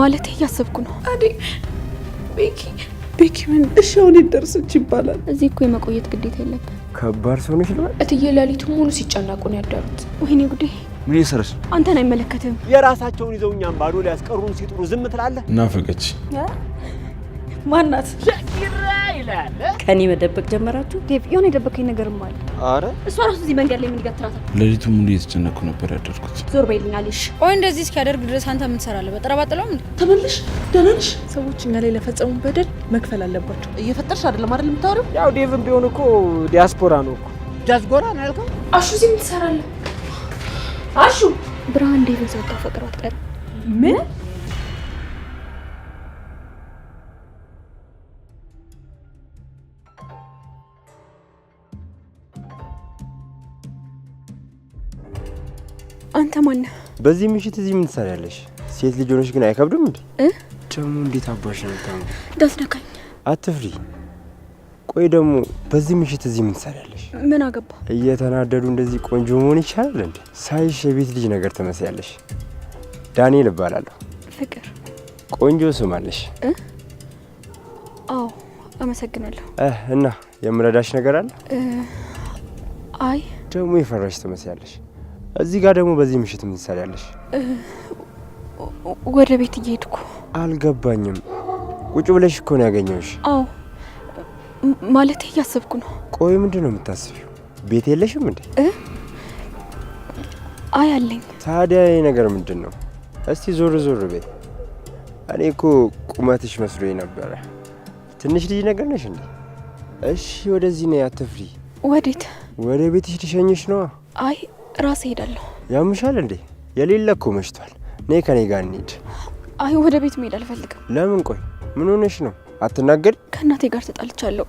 ማለት ያሰብኩ ነው። አዴ ቤኪ ምን እሻውን ይደርስች ይባላል። እዚህ እኮ የመቆየት ግዴታ የለብህ። ከባድ ሰው ነሽ ልበል? እትዬ ሌሊቱን ሙሉ ሲጨናቁ ነው ያደሩት። ወይኔ ጉዴ! ምን ይሰራሽ? አንተን አይመለከትም። የራሳቸውን ይዘውኛም ባዶ ሊያስቀሩን ሲጥሩ ዝም ትላለህ? ናፈቀች። ማናት? ሸኪራ ይላል። ከኔ መደበቅ ጀመራችሁ? ዴቭ የሆነ የደበቀኝ ነገርም አለ። አረ እሷ ራሱ እዚህ መንገድ ላይ ምን ይገትራታል? ሌሊቱን ሙሉ እየተጨነኩ ነበር ያደርኩት። ዞር በይልኛልሽ። ቆይ እንደዚህ እስኪያደርግ ድረስ አንተ ምን ትሰራለህ? በጠረባጥለውም እንዴ? ተመልሽ ደህና ነሽ? ሰዎች እኛ ላይ ለፈጸሙ በደል መክፈል አለባቸው። እየፈጠርሽ አይደለም አይደል የምታወሪው? ያው ዴቭም ቢሆን እኮ ዲያስፖራ ነው እኮ። ዲያስፖራ ነው ያልከው? አሹ እዚህ ምን ትሰራለህ? አሹ ብርሃን ዴቭን ሰው ታፈቅረው አትቀር። ምን? አንተ ማን ነህ? በዚህ ምሽት እዚህ ምን ትሰሪያለሽ? ሴት ልጅ ሆነሽ ግን አይከብድም እንዴ? ደግሞ እንዴት አባሽ ነው ታሙ? ዳስነካኝ። አትፍሪ። ቆይ ደግሞ በዚህ ምሽት እዚህ ምን ትሰሪያለሽ? ምን አገባ? እየተናደዱ እንደዚህ ቆንጆ መሆን ይቻላል እንዴ? ሳይሽ የቤት ልጅ ነገር ትመስያለሽ። ዳንኤል እባላለሁ። ፍቅር ቆንጆ ስም አለሽ። አዎ አመሰግናለሁ። እና የምረዳሽ ነገር አለ? አይ ደግሞ የፈራሽ ትመስያለሽ። እዚህ ጋር ደግሞ በዚህ ምሽት ምን ትሰሪያለሽ? ወደ ቤት እየሄድኩ። አልገባኝም። ቁጭ ብለሽ እኮ ነው ያገኘሁሽ። አዎ ማለት እያሰብኩ ነው። ቆይ ምንድን ነው የምታስቢው? ቤት የለሽም እንዴ? አይ አለኝ። ታዲያ ይሄ ነገር ምንድን ነው? እስቲ ዞር ዞር በይ። እኔ እኮ ቁመትሽ መስሎኝ ነበረ። ትንሽ ልጅ ነገር ነሽ እንዴ? እሺ ወደዚህ ነይ፣ አትፍሪ። ወዴት? ወደ ቤትሽ ልሸኝሽ ነዋ። አይ ራሴ ሄዳለሁ። ያምሻል እንዴ? የሌለ እኮ መሽቷል። ነይ ከኔ ጋር እንሂድ። አይ ወደ ቤት መሄድ አልፈልግም። ለምን? ቆይ ምን ሆነሽ ነው? አትናገሪ። ከእናቴ ጋር ተጣልቻለሁ።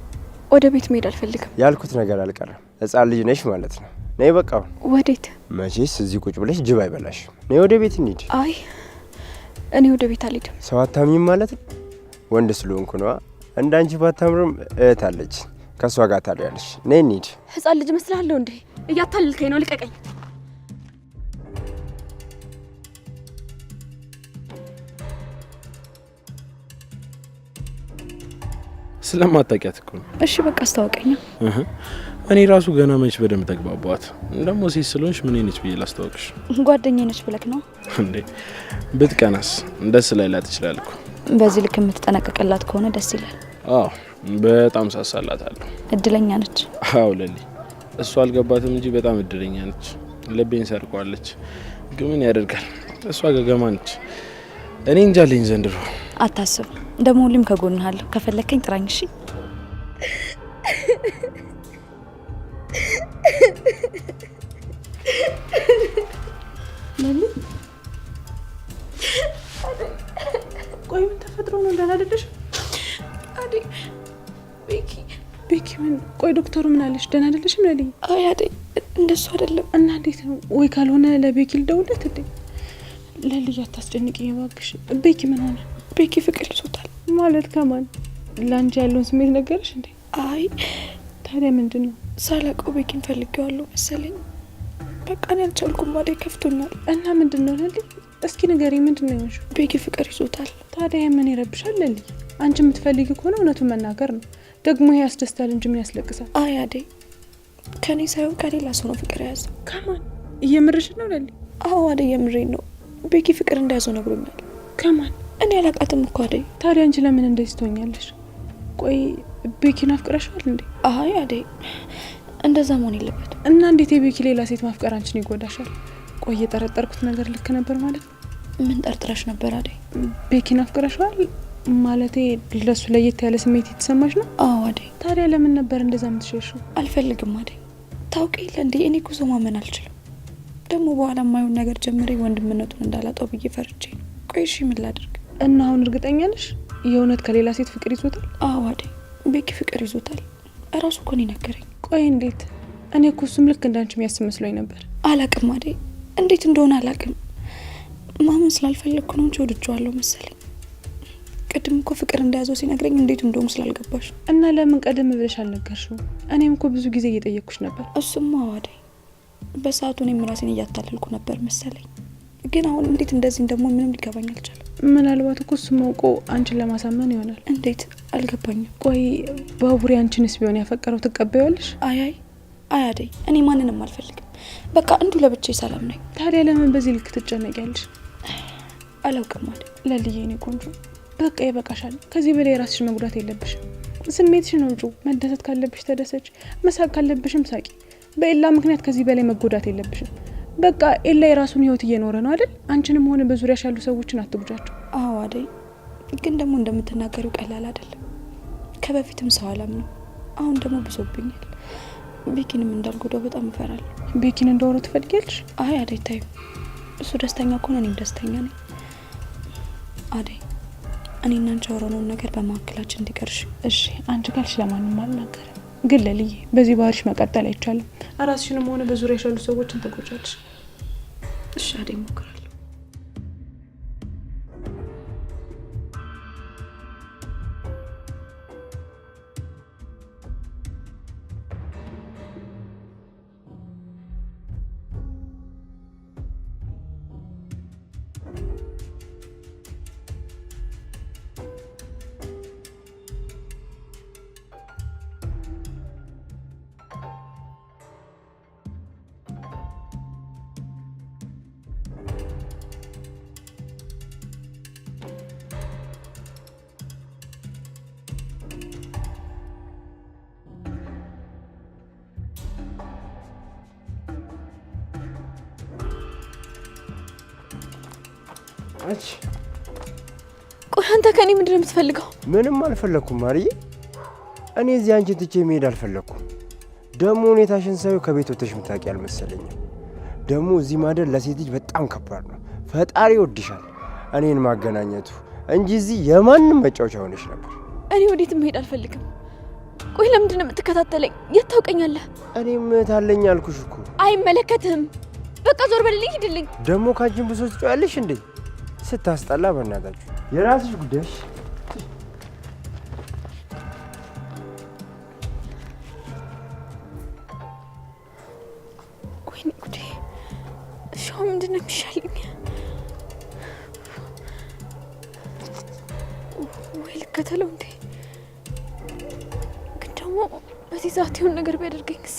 ወደ ቤት መሄድ አልፈልግም። ያልኩት ነገር አልቀረም። ሕፃን ልጅ ነሽ ማለት ነው። ነይ በቃ። ወዴት? መቼስ እዚህ ቁጭ ብለሽ ጅብ አይበላሽም። ነይ ወደ ቤት እንሂድ። አይ እኔ ወደ ቤት አልሄድም። ሰው አታምኝም ማለት ነው? ወንድ ስለሆንኩ ነዋ። እንዳንቺ ባታምርም እህት አለች፣ ከሷ ጋር ታዲያለሽ። ነይ እንሂድ። ሕፃን ልጅ መስላለሁ እንዴ? እያታለልከኝ ነው። ልቀቀኝ። ስለማታውቂያት እኮ ነው። እሺ በቃ አስታውቀኝ። እኔ ራሱ ገና መች በደንብ ተግባባኋት። ደግሞ ሴት ስለሆንሽ ምን ነች ብዬ ላስታውቅሽ? ጓደኛዬ ነች ብለክ ነው እንዴ? ብትቀናስ ደስ ላይላት ይችላል እኮ። በዚህ ልክ የምትጠነቀቅላት ከሆነ ደስ ይላል። አዎ በጣም ሳሳላታለሁ። እድለኛ ነች። አዎ ለሊ፣ እሷ አልገባትም እንጂ በጣም እድለኛ ነች። ልቤን ሰርቋለች። ግን ምን ያደርጋል፣ እሷ ገገማ ነች። እኔ እንጃልኝ ዘንድሮ። አታስብ፣ ደግሞ ሁሌም ከጎንህ አለሁ። ከፈለከኝ ጥራኝ። እሺ ለሊ፣ ቆይ ምን ተፈጥሮ ነው? እንዳላደለሽ አዴ። ቤኪ ምን? ቆይ ዶክተሩ ምን አለሽ? ደህና አይደለሽም ለሊ? አይ አዴ እንደሱ አይደለም። እና እንዴት ነው? ወይ ካልሆነ ለቤኪ ልደውልለት እንዴ? ለሊ አታስጨንቂኝ እባክሽ። ቤኪ ምን ሆነ? ቤኪ ፍቅር ይዞታል። ማለት ከማን? ላንቺ ያለውን ስሜት ነገርሽ እንዴ? አይ ታዲያ ምንድን ነው? ሳላውቀው ቤኪን ፈልጌዋለሁ መሰለኝ። በቃ እኔ አልቻልኩም። አዴ ከፍቶኛል። እና ምንድን ነው ለሊ? እስኪ ንገሪኝ፣ ምንድን ነው ያልሽው? ቤኪ ፍቅር ይዞታል። ታዲያ ምን ይረብሻል ለሊ? አንቺ የምትፈልጊ ከሆነ እውነቱን መናገር ነው። ደግሞ ይሄ ያስደስታል እንጂ ምን ያስለቅሳል? አይ አዴ ከኔ ሳይሆን ከሌላ ሰው ነው ፍቅር የያዘው። ከማን? እየምርሽ ነው ለሊ? አዎ አዴ የምሬን ነው። ቤኪ ፍቅር እንደያዘው ነግሮኛል። ከማን? እኔ አላውቃትም እኮ አዴ። ታዲያ አንቺ ለምን እንደዚህ ትሆኛለሽ? ቆይ ቤኪን አፍቅረሻል እንዴ? አይ አዴ እንደዛ መሆን የለበትም። እና እንዴት የቤኪ ሌላ ሴት ማፍቀር አንቺን ይጎዳሻል? ቆይ የጠረጠርኩት ነገር ልክ ነበር ማለት ነው? ምን ጠርጥረሽ ነበር አዴ? ቤኪን አፍቅረሻል ማለቴ ለሱ ለየት ያለ ስሜት የተሰማሽ ነው? አዎ አዴ። ታዲያ ለምን ነበር እንደዛ የምትሸሽው? አልፈልግም አዴ። ታውቂ የለ እንዴ እኔ ጉዞ ማመን አልችልም። ደግሞ በኋላ የማይሆን ነገር ጀምሬ ወንድምነቱን እንዳላጣው ብዬ ፈርቼ ነው። ቆይ እሺ ምን ላድርግ? እና አሁን እርግጠኛ ነሽ የእውነት ከሌላ ሴት ፍቅር ይዞታል? አዎ አዴ ቤኪ ፍቅር ይዞታል። እራሱ እኮ ነው ነገረኝ። ቆይ እንዴት? እኔ እኮ እሱም ልክ እንዳንቺ የሚያስብ መስሎኝ ነበር። አላቅም አዴ፣ እንዴት እንደሆነ አላቅም። ማመን ስላልፈለግኩ ነው እንጂ ወድጄዋለሁ መሰለኝ። ቅድም እኮ ፍቅር እንደያዘው ሲነግረኝ እንዴት እንደሆነ ስላልገባሽ። እና ለምን ቀደም ብለሽ አልነገርሽው? እኔም እኮ ብዙ ጊዜ እየጠየቅኩሽ ነበር። እሱማ አዴ በሰዓቱ እኔም ራሴን እያታለልኩ ነበር መሰለኝ። ግን አሁን እንዴት እንደዚህ ደግሞ ምንም ሊገባኝ አልቻለም። ምናልባት እኮ እሱ ማውቆ አንቺን ለማሳመን ይሆናል። እንዴት አልገባኝም። ቆይ ባቡሬ አንቺንስ ቢሆን ያፈቀረው ትቀበያለሽ? አይ አደይ፣ እኔ ማንንም አልፈልግም። በቃ እንዲሁ ለብቻዬ ሰላም ነኝ። ታዲያ ለምን በዚህ ልክ ትጨነቂያለሽ? አላውቅም አደይ። ለልዬ እኔ ቆንጆ በቃ ይበቃሻል። ከዚህ በላይ ራስሽ መጉዳት የለብሽም። ስሜትሽን አውጪ። መደሰት ካለብሽ ተደሰች፣ መሳቅ ካለብሽም ሳቂ። በኤላ ምክንያት ከዚህ በላይ መጎዳት የለብሽም። በቃ ኤላ የራሱን ህይወት እየኖረ ነው አይደል? አንቺንም ሆነ በዙሪያሽ ያሉ ሰዎችን አትጉጃቸው። አዎ አደይ፣ ግን ደግሞ እንደምትናገሪው ቀላል አይደለም። ከበፊትም ሰው አላምነው፣ አሁን ደግሞ ብሶብኛል። ቤኪንም እንዳልጎዳው በጣም እፈራለሁ። ቤኪን እንዳወራው ትፈልጊያለሽ? አይ አደይ ታዩ፣ እሱ ደስተኛ ከሆነ እኔም ደስተኛ ነኝ። አደይ፣ እኔና አንቺ ያወራነውን ነገር በመካከላችን እንዲቀርሽ እሺ? አንቺ ካልሽ ለማንም አልናገርም። ግን ለልዬ በዚህ ባህሪሽ መቀጠል አይቻልም። ራስሽንም ሆነ በዙሪያሽ ያሉ ሰዎችን ተጎጃለሽ። እሺ አደይ፣ እሞክራለሁ። ቆይ አንተ ከኔ ምንድን ነው የምትፈልገው? ምንም አልፈለኩም ማርዬ። እኔ እዚህ አንቺን ትቼ መሄድ አልፈለኩም። ደግሞ ሁኔታሽን ሳየው ከቤት ወጥተሽ የምታውቂ አልመሰለኝም። ደግሞ እዚህ ማደር ለሴት ልጅ በጣም ከባድ ነው። ፈጣሪ ይወድሻል እኔን ማገናኘቱ እንጂ እዚህ የማንም መጫወቻ ሆነሽ ነበር። እኔ ወዴትም መሄድ አልፈልግም። ቆይ ለምንድን ነው የምትከታተለኝ? የት ታውቀኛለህ? እኔም እህት አለኝ አልኩሽ እኮ። አይመለከትህም። በቃ ዞር በልልኝ፣ ሂድልኝ። ደግሞ ካንቺን ብሶ ትጫወያለሽ እንዴ? ስታስጠላ። በእናታችሁ የራስሽ ጉዳይሽ። ወይኔ ጉዴ! እሺ አሁን ምንድን ነው የሚሻለኝ? ወይ ልከተለው እንዴ? ግን ደግሞ በዚህ ሰዓት የሆነ ነገር ቢያደርገኝስ?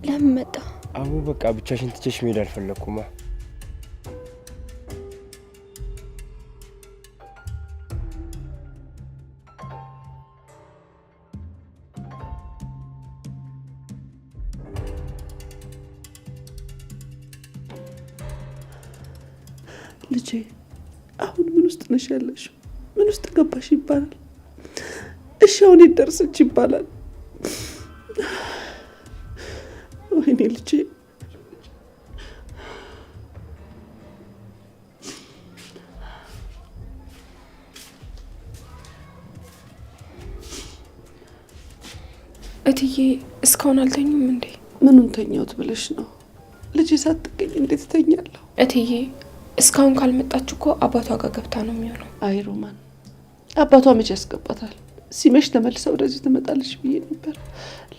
ለምን መጣ? አቡ በቃ ብቻሽን ትቼሽ መሄድ አልፈለኩማ። ልጄ አሁን ምን ውስጥ ነሽ ያለሽው? ምን ውስጥ ገባሽ ይባላል? እሺ አሁን ይደርስች ይባላል? ወይኔ ልጄ እትዬ እስካሁን አልተኙም እንዴ? ምኑን ተኛውት ብለሽ ነው? ልጄ ሳትገኝ እንዴት ተኛለሁ? እትዬ እስካሁን ካልመጣች እኮ አባቷ ጋር ገብታ ነው የሚሆነው። አይ ሮማን፣ አባቷ መቼ ያስገባታል? ሲመሽ ተመልሳ ወደዚህ ትመጣለች ብዬ ነበር።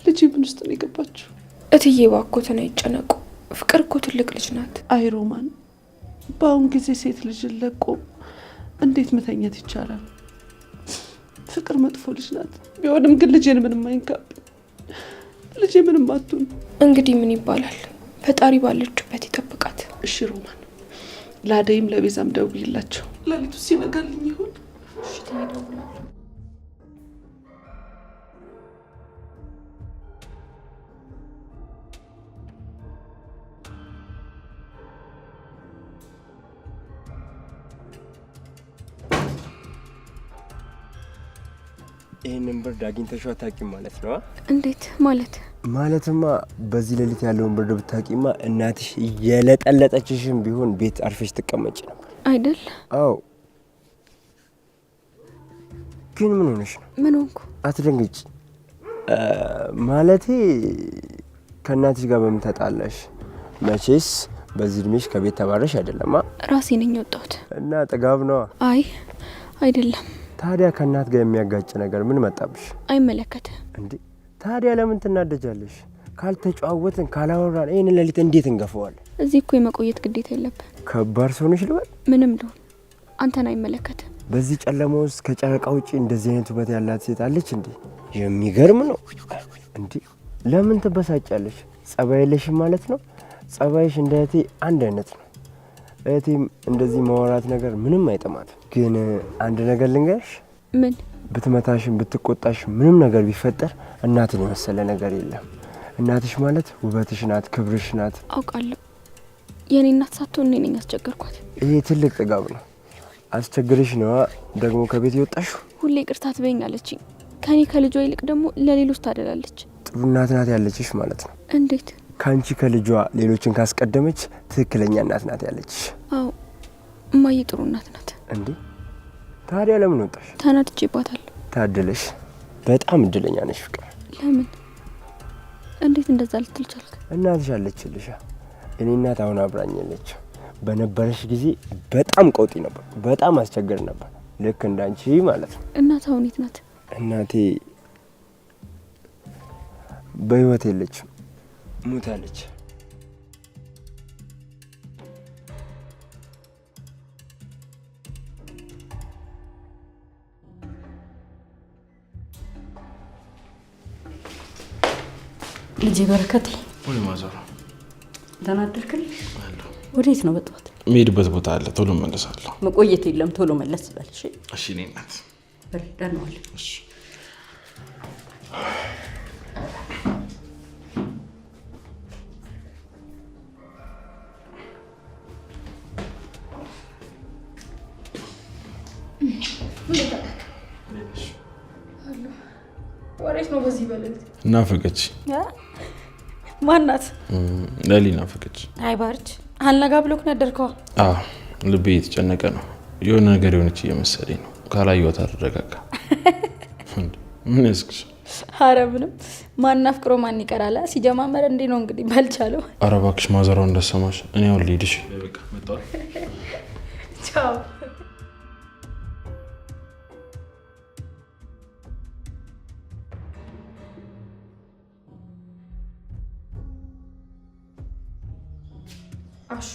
ልጄ ምን ውስጥ ነው የገባችው? እትዬ እባክዎትን አይጨነቁ። ፍቅር እኮ ትልቅ ልጅ ናት። አይ ሮማን፣ በአሁን ጊዜ ሴት ልጅን ለቆ እንዴት መተኘት ይቻላል? ፍቅር መጥፎ ልጅ ናት። ቢሆንም ግን ልጄን ምንም አይንካብኝ። ልጄ ምንም አትሁን። እንግዲህ ምን ይባላል? ፈጣሪ ባለችበት ይጠብቃት። እሺ ሮማን፣ ለአደይም ለቤዛም ደውይላቸው። ሌሊቱ ሲነጋልኝ ይሆን? እሺ ትሄዳለህ። ይህንን ብርድ አግኝተሽው አታውቂም ማለት ነው? እንዴት ማለት? ማለትማ በዚህ ሌሊት ያለውን ብርድ ብታውቂማ እናትሽ የለጠለጠችሽም ቢሆን ቤት አርፈሽ ትቀመጭ ነበር አይደል? አዎ። ግን ምን ሆነሽ ነው? ምን ሆንኩ? አትደንግጭ። ማለቴ ከእናትሽ ጋር በምን ተጣላሽ? መቼስ በዚህ እድሜሽ ከቤት ተባረሽ አይደለማ? ራሴ ነኝ የወጣሁት። እና ጥጋብ ነዋ። አይ አይደለም። ታዲያ ከእናት ጋር የሚያጋጭ ነገር ምን መጣብሽ? አይመለከትም እንዴ ታዲያ ለምን ትናደጃለሽ? ካልተጨዋወትን ካላወራን ይህን ሌሊት እንዴት እንገፈዋለን? እዚህ እኮ የመቆየት ግዴታ የለብን። ከባድ ሰው ነሽ ልበል? ምንም ልሁን አንተን አይመለከትም። በዚህ ጨለማ ውስጥ ከጨረቃ ውጪ እንደዚህ አይነት ውበት ያላት ሴት አለች እንዴ? የሚገርም ነው። እንዴ ለምን ትበሳጫለሽ? ጸባይ የለሽም ማለት ነው? ጸባይሽ እንደ እህቴ አንድ አይነት ነው። እህቴም እንደዚህ ማወራት ነገር ምንም አይጥማትም። ግን አንድ ነገር ልንገርሽ። ምን? ብትመታሽም ብትቆጣሽ ምንም ነገር ቢፈጠር እናትን የመሰለ ነገር የለም። እናትሽ ማለት ውበትሽ ናት፣ ክብርሽ ናት። አውቃለሁ። የኔ እናት ሳትሆን እኔ ነኝ ያስቸገርኳት። ይሄ ትልቅ ጥጋብ ነው። አስቸግርሽ ነዋ ደግሞ ከቤት የወጣሽው። ሁሌ ቅርታ ትበይኝ አለችኝ። ከኔ ከልጇ ይልቅ ደግሞ ለሌሎች ታደላለች። ጥሩ እናት ናት ያለችሽ ማለት ነው። እንዴት? ከአንቺ ከልጇ ሌሎችን ካስቀደመች ትክክለኛ እናት ናት ያለችሽ። አዎ እማዬ ጥሩ እናት ናት። እንዴ ታዲያ ለምን ወጣሽ? ተናድጄባታለሁ። ታድለሽ፣ በጣም እድለኛ ነሽ ፍቅር። ለምን? እንዴት እንደዛ ልትል ቻልክ? እናትሽ አለችልሻ። እኔ እናት አሁን አብራኛለች። በነበረሽ ጊዜ በጣም ቀውጢ ነበር፣ በጣም አስቸገር ነበር፣ ልክ እንዳንቺ ማለት ነው። እናት አሁን የት ናት? እናቴ በህይወት የለችም፣ ሞታለች። ልጄ በረከቴ። ወይ ማዘሯ ደህና አደርክልኝ? ወዴት ነው በጠዋት? የምሄድበት ቦታ አለ፣ ቶሎ መለሳለሁ። መቆየት የለም፣ ቶሎ መለስ በል። እሺ እሺ። እኔ እናት ደህና ዋል። እሺ። ወሬት ነው በዚህ በለት ናፈቀች። ማናት? ለሊ ናፈቀች። አይ ባርች አልነጋ ብሎክ ነደርከዋ? አዎ ልቤ የተጨነቀ ነው። የሆነ ነገር የሆነች እየመሰለኝ ነው። ካላየኋት አልረጋጋ። ምን ያስክሽ? ኧረ ምንም። ማን አፍቅሮ ማን ይቀራል? ሲጀማመር እንዴ ነው እንግዲህ ባልቻለው። ኧረ እባክሽ ማዘሯ እንዳሰማሽ። እኔ አሁን ልሂድሽ። በቃ መጣሁ። ቻው። አሹ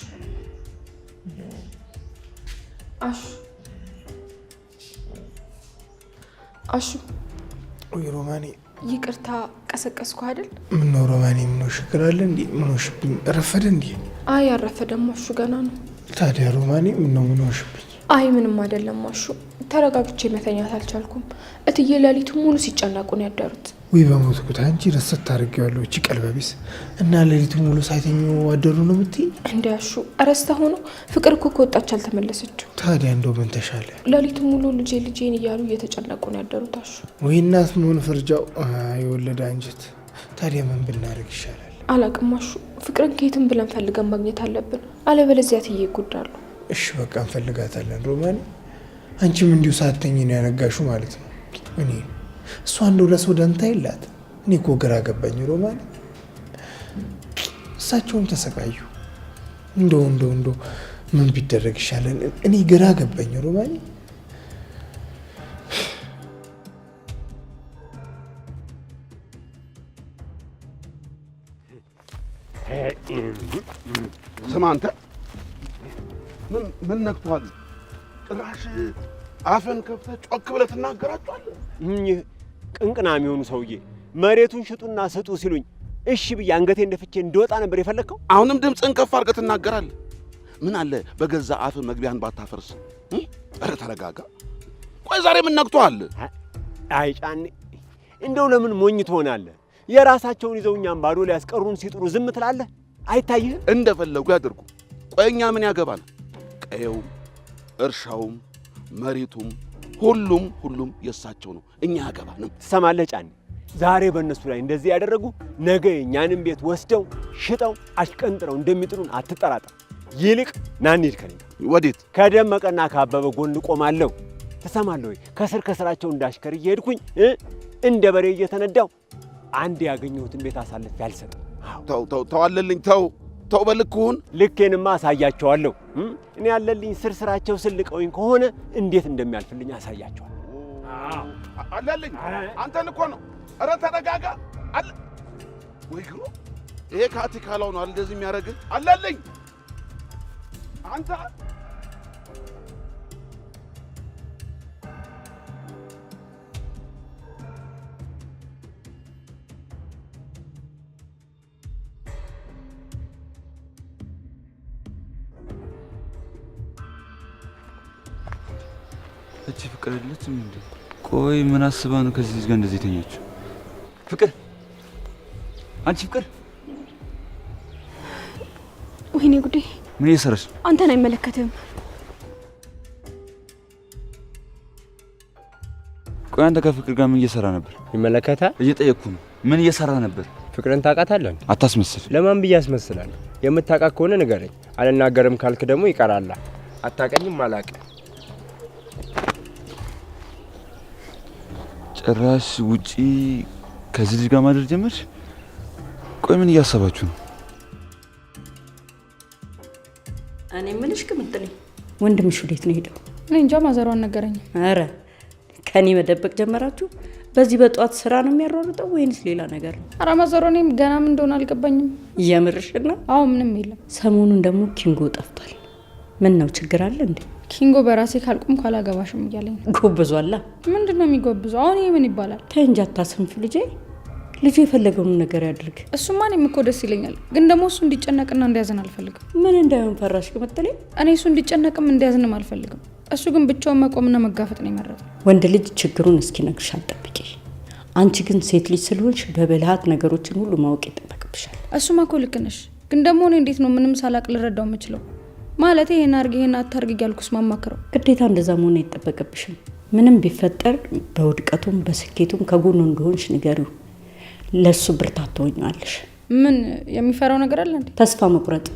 አሹ አሹ። ወይ ሮማኔ፣ ይቅርታ ቀሰቀስኩ አይደል? ምን ነው ሮማኔ፣ ምን ነው ችግር አለ እንዴ? ምን ሆንሽብኝ? ረፈደ እንዴ? አይ አረፈደም አሹ፣ ገና ነው። ታዲያ ሮማኔ ምን ነው ምን ሆንሽብኝ? አይ ምንም አይደለም አሹ፣ ተረጋግቼ መተኛት አልቻልኩም። እትዬ ሌሊቱ ሙሉ ሲጨናቁ ነው ያደሩት። ወይ በሞትኩት፣ አንቺ ረሰት ታደርጊዋለሁ። እቺ ቀልበቢስ እና ሌሊቱ ሙሉ ሳይተኙ አደሩ ነው የምትይ? እንዴ አሹ፣ እረስታ ሆኖ ፍቅር እኮ ከወጣች አልተመለሰችው። ታዲያ እንደው ምን ተሻለ? ሌሊቱ ሙሉ ልጄን እያሉ እየተጨነቁ ነው ያደሩት አሹ። ወይ እናት መሆን ፍርጃው የወለደ አንጀት። ታዲያ ምን ብናደርግ ይሻላል? አላቅም አሹ፣ ፍቅርን ከየትም ብለን ፈልገን ማግኘት አለብን፣ አለበለዚያ እትዬ ይጎዳሉ። እሺ በቃ እንፈልጋታለን ሮማኔ። አንቺም እንዲሁ ሳትተኝ ነው ያነጋሹ ማለት ነው። እኔ እሷ እንደው ለሰው ደንታ የላት። እኔ እኮ ግራ ገባኝ ሮማኔ። እሳቸውም ተሰቃዩ። እንደው ምን ቢደረግ ይሻላል? እኔ ግራ ገባኝ ሮማኔ። ስማ አንተ፣ ምን ነክቷል? ጭራሽ አፈን ከፍተህ ጮክ ብለህ ትናገራቸዋለህ? ቅንቅና የሚሆኑ ሰውዬ መሬቱን ሽጡና ስጡ ሲሉኝ እሺ ብዬ አንገቴን ደፍቼ እንደወጣ ነበር የፈለግከው? አሁንም ድምፅን ከፍ አድርገህ ትናገራለህ። ምን አለ በገዛ አፍ መግቢያን ባታፈርስ። ኧረ ተረጋጋ። ቆይ ዛሬ ምን ነክቶሃል? አይ ጫኔ፣ እንደው ለምን ሞኝ ትሆናለህ? የራሳቸውን ይዘው እኛም ባዶ ሊያስቀሩን ሲጥሩ ዝም ትላለህ? አይታይህም? እንደፈለጉ ያድርጉ። ቆይ እኛ ምን ያገባል? ቀየውም እርሻውም መሬቱም ሁሉም የሳቸው ነው። እኛ ያገባንም። ትሰማለህ ጫኔ? ዛሬ በእነሱ ላይ እንደዚህ ያደረጉ ነገ የእኛንም ቤት ወስደው ሽጠው አሽቀንጥረው እንደሚጥሉን አትጠራጠር። ይልቅ ና እንሂድ ከእኔ ጋር። ወዴት? ከደመቀና ከአበበ ጎን ቆማለሁ። ትሰማለህ ወይ? ከስራቸው እንዳሽከር እየሄድኩኝ እንደ በሬ እየተነዳው አንድ ያገኘሁትን ቤት አሳልፌ አልሰጥም። ተው አለልኝ። ተው በልክሁን። ልኬንማ አሳያቸዋለሁ። እኔ ያለልኝ ስራቸው ስልቀውኝ ከሆነ እንዴት እንደሚያልፍልኝ አሳያቸዋለሁ። አለልኝ። አንተን እኮ ነው። ኧረ ተረጋጋ። አለ ወይ ግሩ። ይሄ ካቲካላው ነው እንደዚህ የሚያደርግህ። አለልኝ አንተ እቺ ፍቅር አይደለችም እንዴ? ቆይ ምን አስባ ነው ከዚህ ጋር እንደዚህ ተኛችሁ? ፍቅር፣ አንቺ ፍቅር! ወይኔ ጉዴ! ምን እየሰራሽ? አንተን አይመለከትም። ቆይ አንተ ከፍቅር ጋር ምን እየሰራ ነበር? ይመለከታል? እየጠየቅኩ ነው። ምን እየሰራ ነበር? ፍቅርን ታውቃታለህ? አታስመስል። ለማን ብዬ አስመስላለሁ? የምታውቃት ከሆነ ንገረኝ። አልናገርም ካልክ ደግሞ ይቀራላ። አታውቀኝም? አላውቅም። ጭራሽ ውጪ ከዚህ ልጅ ጋር ማድረግ ጀመርሽ? ቆይ ምን እያሰባችሁ ነው? እኔ ምንሽ ቅምጥልኝ፣ ወንድምሽ ወዴት ነው ሄደው? እኔ እንጃ፣ ማዘሯን ነገረኝ። አረ ከኔ መደበቅ ጀመራችሁ? በዚህ በጧት ስራ ነው የሚያሯሩጠው ወይንስ ሌላ ነገር ነው? አረ ማዘሯ፣ እኔም ገና ምን እንደሆነ አልገባኝም። የምርሽና? አዎ፣ ምንም የለም። ሰሞኑን ደግሞ ኪንጎ ጠፍቷል። ምን ነው ችግር አለ እንዴ? ኪንጎ በራሴ ካልቁም ካላገባሽም እያለኝ ነው። ጎብዟላ። ምንድን ነው የሚጎብዘው? አሁን ይሄ ምን ይባላል? ተይ እንጂ አታስንፊ ልጄ። ልጁ የፈለገውን ነገር ያድርግ። እሱማ እኔም እኮ ደስ ይለኛል፣ ግን ደግሞ እሱ እንዲጨነቅና እንዲያዝን አልፈልግም። ምን እንዳይሆን ፈራሽ ቅምጥሌ? እኔ እሱ እንዲጨነቅም እንዲያዝንም አልፈልግም። እሱ ግን ብቻውን መቆምና መጋፈጥ ነው የመረጠው። ወንድ ልጅ ችግሩን እስኪነግርሽ አትጠብቂ። አንቺ ግን ሴት ልጅ ስለሆንሽ በብልሃት ነገሮችን ሁሉ ማወቅ ይጠበቅብሻል። እሱማ እኮ ልክ ነሽ፣ ግን ደግሞ እኔ እንዴት ነው ምንም ሳላቅ ልረዳው የምችለው? ማለት ይሄን አርግ ይሄን አታርግ እያልኩስ ማማክረው? ግዴታ እንደዛ መሆን አይጠበቅብሽም። ምንም ቢፈጠር በውድቀቱም በስኬቱም ከጎኑ እንደሆንሽ ንገሪው። ለሱ ብርታት ትሆኛለሽ። ምን የሚፈራው ነገር አለ እንዴ? ተስፋ መቁረጥ።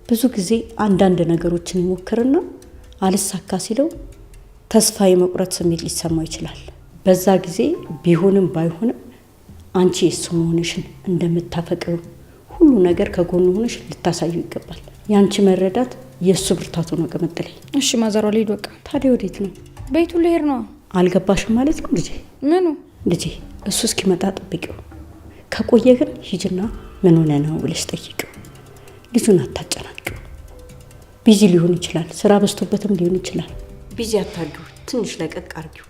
ብዙ ጊዜ አንዳንድ ነገሮችን ይሞክርና አልሳካ ሲለው ተስፋ የመቁረጥ ስሜት ሊሰማው ይችላል። በዛ ጊዜ ቢሆንም ባይሆንም አንቺ የሱ መሆንሽን እንደምታፈቅሩ ሁሉ ነገር ከጎኑ ሆነሽ ልታሳዩ ይገባል። ያንቺ መረዳት የሱ ብርታቱ ነው ቅምጥሌ። እሺ ማዘሯ፣ ልሂድ በቃ። ታዲያ ወዴት ነው? ቤቱ ልሄድ ነው። አልገባሽም ማለት ነው ልጄ? ምኑ? ልጄ እሱ እስኪመጣ ጠብቂው። ከቆየ ግን ሂጅና ምን ሆነ ነው ብለሽ ጠይቂው። ልጁን አታጨናቂው። ቢዚ ሊሆን ይችላል፣ ስራ በዝቶበትም ሊሆን ይችላል። ቢዚ አታርጊው፣ ትንሽ ለቀቅ አርጊው።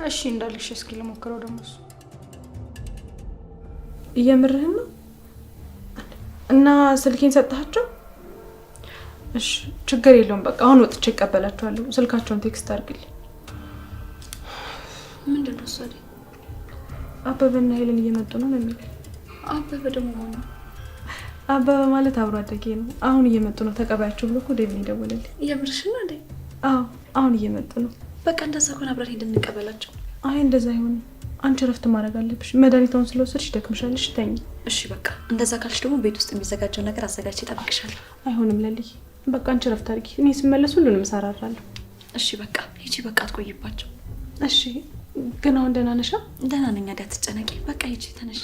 እሺ እንዳልሽ፣ እስኪ ልሞክረው። ደግሞ እሱ እየምርህን ነው? እና ስልኬን ሰጣቸው? እሺ ችግር የለውም። በቃ አሁን ወጥቼ እቀበላቸዋለሁ። ስልካቸውን ቴክስት አድርግልኝ። ምንድን ነው እሱ? አበበና ሄለን እየመጡ ነው የሚለው። አበበ ደግሞ ሆነ? አበበ ማለት አብሮ አደጌ ነው። አሁን እየመጡ ነው ተቀባያቸው ብሎ እኮ ዴቪድ ይደወለልኝ። የምርሽን እንዴ? አዎ አሁን እየመጡ ነው። በቃ እንደዛ ከሆነ አብረን ሄደን እንቀበላቸው። አይ እንደዛ አይሆንም። አንቺ ረፍት ማድረግ አለብሽ። መድኃኒቷን ስለወሰድሽ ደክምሻለሽ፣ ተኝ። እሺ በቃ እንደዛ ካልሽ ደግሞ ቤት ውስጥ የሚዘጋጀው ነገር አዘጋጅቼ እጠብቅሻለሁ። አይሆንም ለልይ፣ በቃ አንቺ ረፍት አድርጊ። እኔ ስመለስ ሁሉንም እሰራራለሁ። እሺ በቃ ሂጂ፣ በቃ አትቆይባቸው። እሺ ግን አሁን ደህና ነሽ? ደህና ነኝ። አትጨነቂ። በቃ ሂጂ፣ ተነሽ።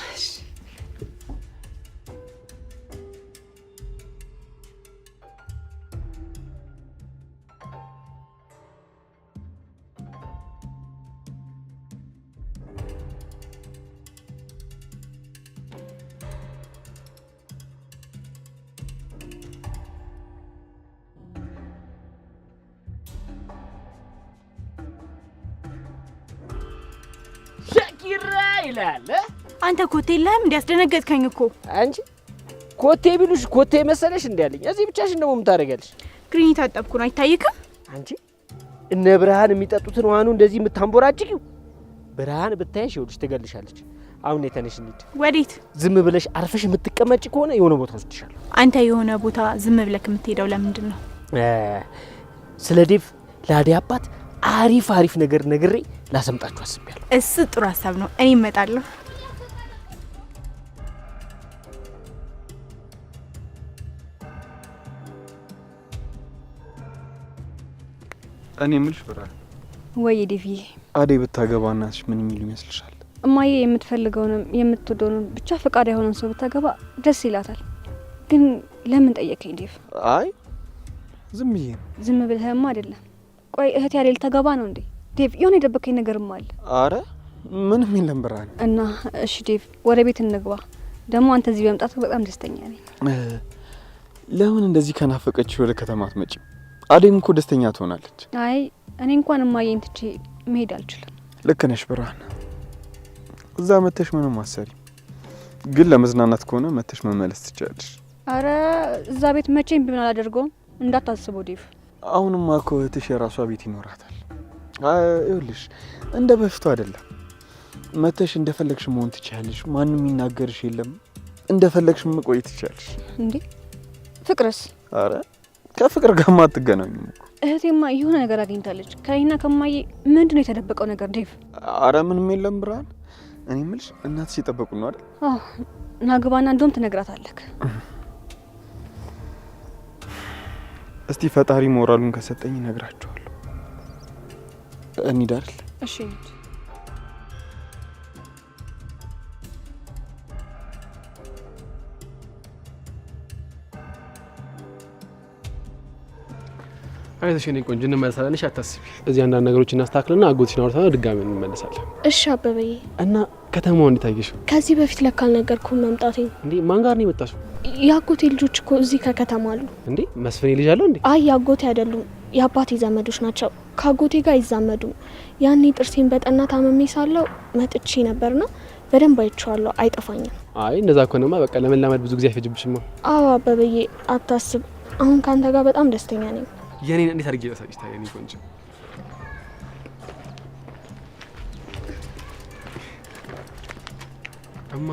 ሸኪራ ይላል። አንተ ኮቴ የለህም እንዲያስደነገጥከኝ እኮ። አንቺ ኮቴ ቢሉሽ ኮቴ መሰለሽ እንዲያለኝ እዚህ ብቻሽን ደግሞ የምታደርጊያለሽ? ግሪኝ ታጠብኩ ነው አይታይክም? አንቺ እነ ብርሃን የሚጠጡትን ዋኑ እንደዚህ የምታንቦራጭቂው ብርሃን ብታይሽ ይኸውልሽ ትገልሻለች። አሁን የተነሽ እንሂድ። ወዴት? ዝም ብለሽ አርፈሽ የምትቀመጪ ከሆነ የሆነ ቦታ ወስድሻለሁ። አንተ የሆነ ቦታ ዝም ብለክ የምትሄደው ለምንድን ነው? ስለ ዴቭ ለአደይ አባት አሪፍ ነገር ነግሬ ላሰምጣችሁ አስቤያለሁ። እሱ ጥሩ ሀሳብ ነው። እኔ እመጣለሁ። እኔ የምልሽ ብርሃን፣ ወይ ዴቭዬ፣ አደይ ብታገባ እናትሽ ምን የሚሉ ይመስልሻል? እማዬ የምትፈልገውንም የምትወደውንም ብቻ ፈቃድ የሆነን ሰው ብታገባ ደስ ይላታል። ግን ለምን ጠየቀኝ ዴቭ? አይ ዝም ብዬ ነው። ዝም ብለህማ አይደለም። ቆይ እህት ያሌ ልታገባ ነው እንዴ? ዴቭ የሆነ የደበቀኝ ነገርም አለ። አረ ምንም የለም ብርሃን። እና እሺ ዴቭ ወደ ቤት እንግባ። ደግሞ አንተ እዚህ በመምጣት በጣም ደስተኛ ነኝ። ለምን እንደዚህ ከናፈቀች ወደ ከተማ አትመጪም? አደይም እኮ ደስተኛ ትሆናለች። አይ እኔ እንኳን እማዬን ትቼ መሄድ አልችልም። ልክ ነሽ ብርሃን። እዛ መተሽ ምንም አሰሪ፣ ግን ለመዝናናት ከሆነ መተሽ መመለስ ትችላለሽ። አረ እዛ ቤት መቼም ቢሆን አላደርገውም፣ እንዳታስበው ዴቭ። አሁንማ እኮ እህትሽ የራሷ ቤት ይኖራታል። ይኸውልሽ እንደ በፊቱ አይደለም። መተሽ እንደፈለግሽ መሆን ትችላለሽ። ማንም ይናገርሽ የለም። እንደፈለግሽ መቆየት ትችላለሽ። እንዴ ፍቅርስ? አረ ከፍቅር ጋር አትገናኙም እኮ። እህቴማ የሆነ ነገር አግኝታለች። ከእኔና ከማዬ ምንድነው የተደበቀው ነገር ዴቭ? አረ ምንም የለም ብርሃን። እኔ የምልሽ እናትሽ እየጠበቁ ነው አይደል? አዎ ናግባና እንደውም ትነግራታለህ። እስቲ ፈጣሪ ሞራሉን ከሰጠኝ እነግራቸዋለሁ። እንሂድ አይደል? እሺ እንሂድ። አይተሽ የኔ ቆንጆ እንመለሳለን። እሺ አታስቢ። እዚህ አንዳንድ ነገሮች እናስተካክልና አጎትሽን አውርተን ድጋሚ እንመለሳለን። እሺ አበበዬ። እና ከተማው እንዴት አየሽ? ከዚህ በፊት ለካ አልነገርኩም መምጣቴ። እንዴ ማን ጋር ነው የመጣሽው? የአጎቴ ልጆች እኮ እዚህ ከከተማ አሉ። እንዴ መስፍኔ ልጅ አለው እንዴ? አይ የአጎቴ አይደሉም፣ የአባቴ ዘመዶች ናቸው። ከአጎቴ ጋር አይዛመዱም። ያኔ ጥርሴን በጠና ታመሜ ሳለው መጥቼ ነበርና በደንብ አይቼዋለሁ። አይጠፋኝም። አይ እንደዛ ከሆነማ በቃ ለመላመድ ብዙ ጊዜ አይፈጅብሽማ። አዎ አበበዬ አታስብ። አሁን ካንተ ጋር በጣም ደስተኛ ነኝ። የኔን እንዴት አድርጌ ላሳይሽ ታዲያ? የኔ ቆንጆ እማ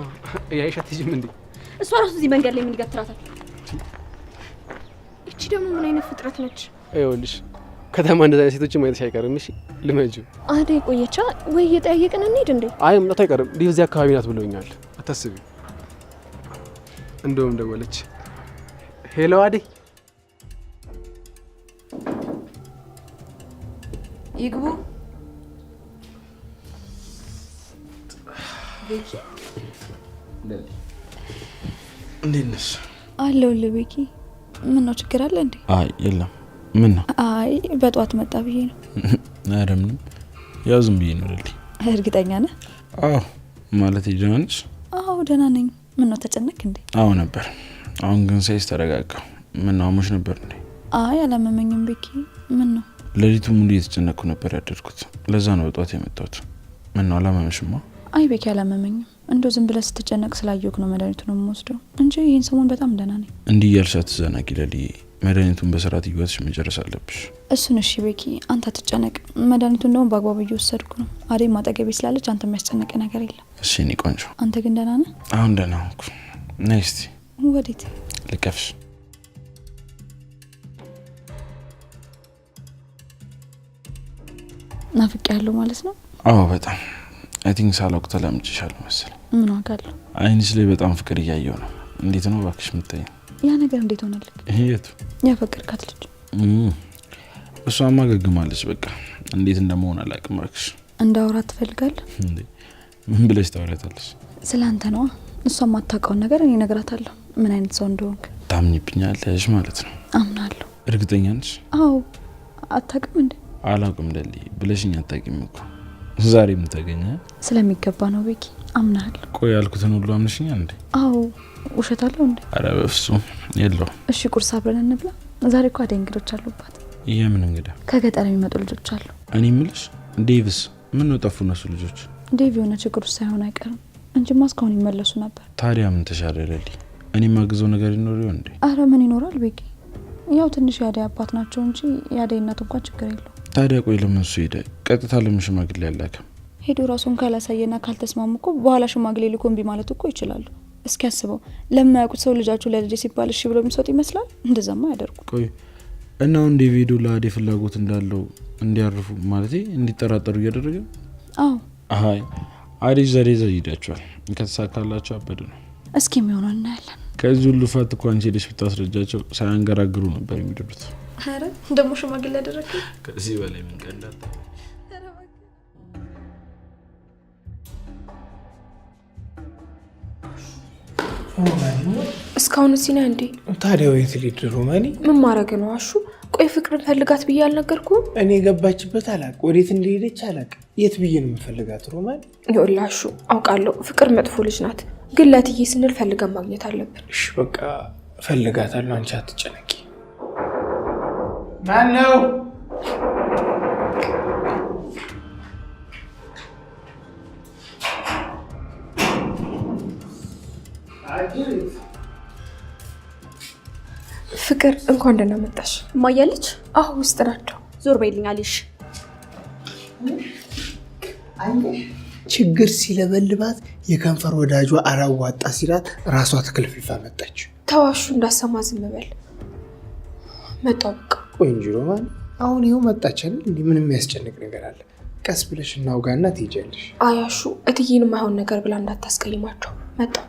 ያይሽ አትይጂም እንዴ? እሷ ራሱ እዚህ መንገድ ላይ ምን ይገትራታል? እቺ ደግሞ ምን አይነት ፍጥረት ነች? ይኸውልሽ ከተማ እንደዛ አይነት ሴቶችን ማየትሽ አይቀርም። እሺ ልመጂው። አደይ ቆየቻ ወይ እየጠየቅን እንሂድ እንዴ? አይ መምጣቱ አይቀርም። ዲህ እዚህ አካባቢ ናት ብሎኛል። አታስቢ። እንደውም ደወለች። ሄሎ አደይ። ይግቡ። ቤኪ እንዴት ነሽ? አለሁልህ ቤኪ። ምን ነው ችግር አለ እንዴ? አይ የለም። ምን ነው? አይ በጧት መጣ ብዬ ነው። ኧረ ምንም፣ ያው ዝም ብዬ ነው። ልልኝ። እርግጠኛ ነህ? አዎ ማለት ደህና ነሽ? አዎ ደህና ነኝ። ምን ነው ተጨነቅ እንዴ? አዎ ነበር። አሁን ግን ሳይስ ተረጋጋሁ። ምን ነው አሞሽ ነበር እንዴ? አይ አላመመኝም ቤኪ። ምን ነው? ሌሊቱ ሙሉ እየተጨነቅኩ ነበር ያደርኩት። ለዛ ነው በጧት የመጣሁት። ምን ነው አላመመሽማ? አይ ቤኪ አላመመኝም። እንደው ዝም ብለህ ስትጨነቅ ስላየሁህ ነው መድኃኒቱን የምወስደው እንጂ ይህን ሰሞን በጣም ደህና ነኝ። እንዲህ እያልሽ አትዘናጊ ለልዬ። መድኃኒቱን በስርዓት እየዋጥሽ መጨረስ አለብሽ። እሱን እሺ ቤኪ፣ አንተ አትጨነቅ። መድኃኒቱን ደግሞ በአግባቡ እየወሰድኩ ነው። አደይ ማጠገቤ ስላለች አንተ የሚያስጨነቅ ነገር የለም። እሺ እኔ ቆንጆ። አንተ ግን ደህና ነህ? አሁን ደህና ሆንኩ። ነይ እስቲ። ወዴት? ልቀፍሽ። ናፍቄ ያለው ማለት ነው? አዎ በጣም አይ ቲንክ ሳላውቅ ተላምጭሻለሁ መሰለኝ። ምን ዋጋ አለው? አይንሽ ላይ በጣም ፍቅር እያየሁ ነው። እንዴት ነው እባክሽ የምታይኝ? ያ ነገር እንዴት ሆነልህ? የቱ? ያፈቀርካት ልጅ? እሷማ ገግማለች። በቃ እንዴት እንደመሆን አላውቅም። እባክሽ እንዳወራት ትፈልጋለህ እንዴ? ምን ብለሽ ታወራታለሽ? ስለ አንተ ነዋ። እሷ የማታውቀውን ነገር እኔ እነግራታለሁ፣ ምን አይነት ሰው እንደሆንክ። ታምኝብኛለሽ ማለት ነው? አምናለሁ። እርግጠኛ ነሽ? አዎ። አታውቅም እንዴ? አላውቅም ደሊ ብለሽኝ አታውቂም እኮ። ዛሬ ምን ተገኘ? ስለሚገባ ነው ቤኪ፣ አምናለሁ። ቆይ ያልኩትን ሁሉ አምነሽኛል እንዴ? አዎ። ውሸት አለው እንዴ? አረ በፍጹም የለውም። እሺ ቁርስ አብረን እንብላ። ዛሬ እኮ አደይ እንግዶች አሉባት። የምን እንግዳ? ከገጠር የሚመጡ ልጆች አሉ። እኔ የምልሽ ዴቭስ ምን ነው ጠፉ እነሱ ልጆች? ዴቭ የሆነ ችግር ውስጥ ሳይሆን አይቀርም። እንጂማ እስካሁን ይመለሱ ነበር። ታዲያ ምን ተሻለለሊ? እኔ ማግዘው ነገር ይኖር ይሆን እንዴ? አረ ምን ይኖራል ቤኪ፣ ያው ትንሽ ያዳይ አባት ናቸው እንጂ ያዳይ እናት እንኳን ችግር የለው። ታዲያ ቆይ ለምን እሱ ሄደ? ቀጥታ ለምን ሽማግሌ ያላከም? ሄዶ ራሱን ካላሳየና ካልተስማሙ እኮ በኋላ ሽማግሌ ልኮ እምቢ ማለት እኮ ይችላሉ። እስኪ አስበው፣ ለማያውቁት ሰው ልጃችሁ ለልጄ ሲባል እሺ ብሎ የሚሰጥ ይመስላል? እንደዛማ ያደርጉ። ቆይ እና እንደ ቪዲዮ ለአዴ ፍላጎት እንዳለው እንዲያርፉ ማለት እንዲጠራጠሩ እያደረገ? አዎ። አይ አዲስ ዘዴ ይዛችኋል። ከተሳካላችሁ አበደ ነው። እስኪ የሚሆነው እናያለን። ከዚህ ሁሉ ፋት እኮ አንቺ ልጅ ብታስረጃቸው ሳያንገራግሩ ነበር የሚደሩት። አረ ደግሞ ሽማግሌ ያደረገ ከዚህ በላይ ምን ቀንዳታ። እስካሁን እዚህ ነህ እንዴ? ታዲያ ወይት ሊድ ሮማኒ? ምን ማድረግ ነው አሹ? ቆይ ፍቅርን ፈልጋት ብዬ አልነገርኩም? እኔ ገባችበት አላቅ፣ ወዴት እንደሄደች አላቅ። የት ብዬ ነው የምፈልጋት ሮማኒ? ይኸውልህ አሹ፣ አውቃለሁ ፍቅር መጥፎ ልጅ ናት፣ ግን ለትዬ ስንል ፈልገን ማግኘት አለብን። እሺ በቃ ፈልጋታለሁ፣ አንቺ አትጨነቂ። ማን ነው? ፍቅር እንኳን ደህና መጣሽ። ማያለች? አዎ ውስጥ ናቸው። ዞር በይልኝ አልሽ። ችግር ሲለበልባት የከንፈር ወዳጇ አላዋጣ ሲላት ራሷ ተክልፍልፋ መጣች። ተዋሹ እንዳሰማ ዝም በል። መጣሁ በቃ። ቆይ እንጂ ሮማን፣ አሁን ይኸው መጣች አይደል? እንዴ ምን የሚያስጨንቅ ነገር አለ? ቀስ ብለሽ እናውጋና ትሄጃለሽ። አያሹ እትዬን የማይሆን ነገር ብላ እንዳታስቀይማቸው። መጣሁ።